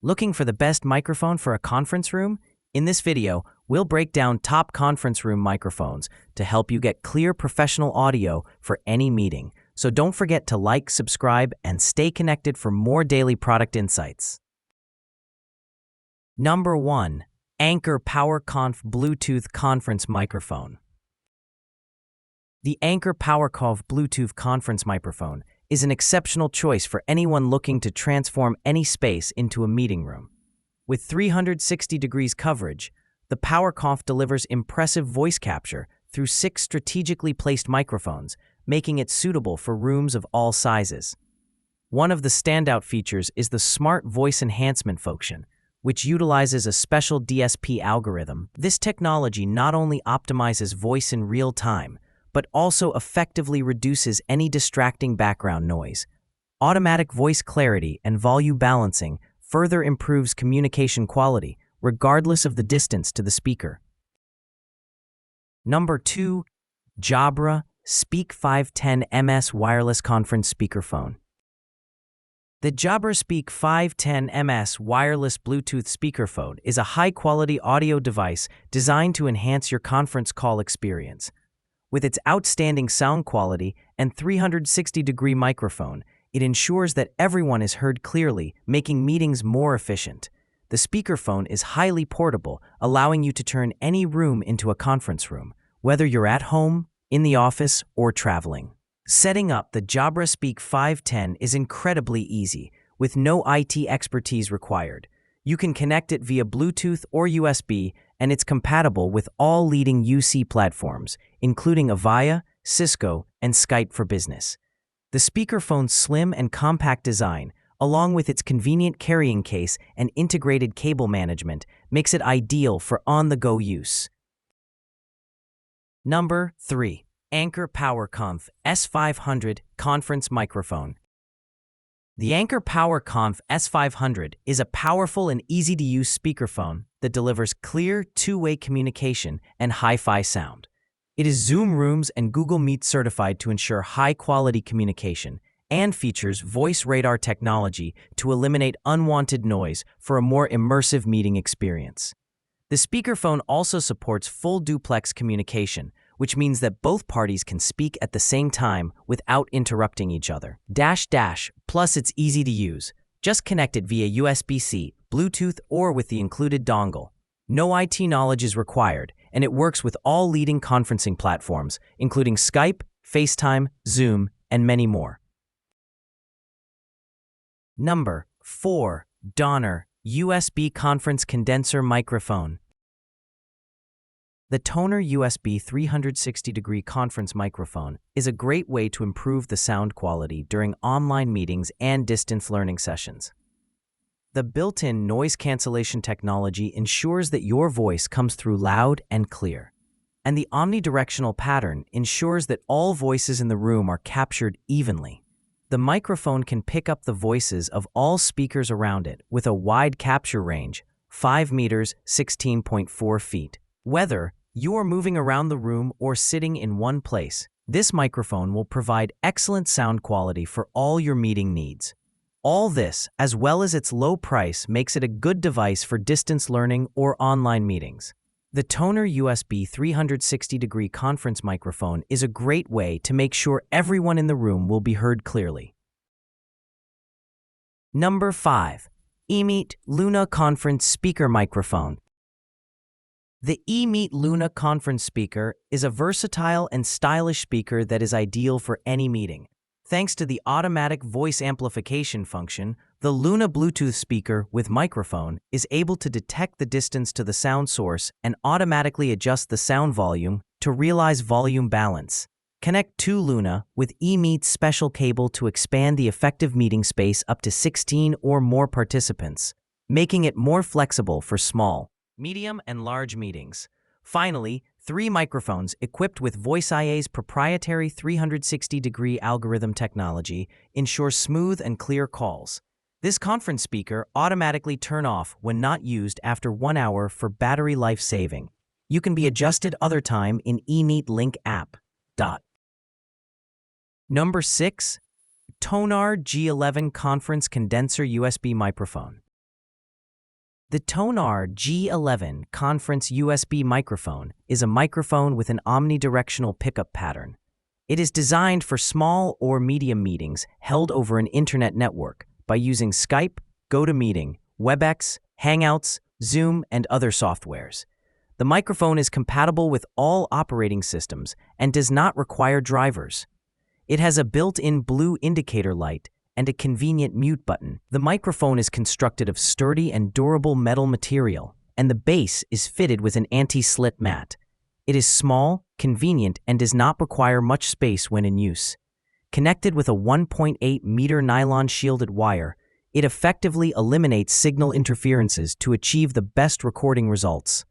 Looking for the best microphone for a conference room? In this video, we'll break down top conference room microphones to help you get clear professional audio for any meeting. So don't forget to like, subscribe, and stay connected for more daily product insights. Number 1. Anker PowerConf Bluetooth Conference Microphone. The Anker PowerConf Bluetooth Conference Microphone is an exceptional choice for anyone looking to transform any space into a meeting room. With 360 degrees coverage, the PowerConf delivers impressive voice capture through 6 strategically placed microphones, making it suitable for rooms of all sizes. One of the standout features is the Smart Voice Enhancement function, which utilizes a special DSP algorithm. This technology not only optimizes voice in real time, but also effectively reduces any distracting background noise. Automatic voice clarity and volume balancing further improves communication quality, regardless of the distance to the speaker. Number 2. Jabra Speak 510 MS Wireless Conference Speakerphone. The Jabra Speak 510 MS wireless Bluetooth speakerphone is a high-quality audio device designed to enhance your conference call experience. With its outstanding sound quality and 360-degree microphone, it ensures that everyone is heard clearly, making meetings more efficient. The speakerphone is highly portable, allowing you to turn any room into a conference room, whether you're at home, in the office, or traveling. Setting up the Jabra Speak 510 is incredibly easy, with no IT expertise required. You can connect it via Bluetooth or USB, and it's compatible with all leading UC platforms, including Avaya, Cisco, and Skype for Business. The speakerphone's slim and compact design, along with its convenient carrying case and integrated cable management, makes it ideal for on-the-go use. Number 3. Anker PowerConf S500 Conference Microphone. The Anker PowerConf S500 is a powerful and easy-to-use speakerphone that delivers clear, two-way communication and hi-fi sound. It is Zoom Rooms and Google Meet certified to ensure high-quality communication and features voice radar technology to eliminate unwanted noise for a more immersive meeting experience. The speakerphone also supports full duplex communication, which means that both parties can speak at the same time without interrupting each other. Plus it's easy to use. Just connect it via USB-C, Bluetooth, or with the included dongle. No IT knowledge is required, and it works with all leading conferencing platforms, including Skype, FaceTime, Zoom, and many more. Number 4. Donner USB Conference Condenser Microphone. The Tonner USB 360-degree conference microphone is a great way to improve the sound quality during online meetings and distance learning sessions. The built-in noise cancellation technology ensures that your voice comes through loud and clear, and the omnidirectional pattern ensures that all voices in the room are captured evenly. The microphone can pick up the voices of all speakers around it with a wide capture range, 5 meters, 16.4 feet. Whether you are moving around the room or sitting in one place, this microphone will provide excellent sound quality for all your meeting needs. All this, as well as its low price, makes it a good device for distance learning or online meetings. The Tonner USB 360-degree conference microphone is a great way to make sure everyone in the room will be heard clearly. Number 5. eMeet Luna Conference Speaker Microphone. The eMeet Luna Conference Speaker is a versatile and stylish speaker that is ideal for any meeting. Thanks to the automatic voice amplification function, the Luna Bluetooth speaker with microphone is able to detect the distance to the sound source and automatically adjust the sound volume to realize volume balance. Connect to Luna with eMeet's special cable to expand the effective meeting space up to 16 or more participants, making it more flexible for small, medium, and large meetings. Finally, 3 microphones equipped with VoiceIA's proprietary 360-degree algorithm technology ensure smooth and clear calls. This conference speaker automatically turns off when not used after 1 hour for battery life saving. You can be adjusted other time in eMeet Link app. Number 6. Tonner G11 Conference Condenser USB Microphone. The Tonor G11 Conference USB microphone is a microphone with an omnidirectional pickup pattern. It is designed for small or medium meetings held over an internet network by using Skype, GoToMeeting, WebEx, Hangouts, Zoom, and other softwares. The microphone is compatible with all operating systems and does not require drivers. It has a built-in blue indicator light and a convenient mute button. The microphone is constructed of sturdy and durable metal material, and the base is fitted with an anti-slit mat. It is small, convenient, and does not require much space when in use. Connected with a 1.8-meter nylon shielded wire, it effectively eliminates signal interferences to achieve the best recording results.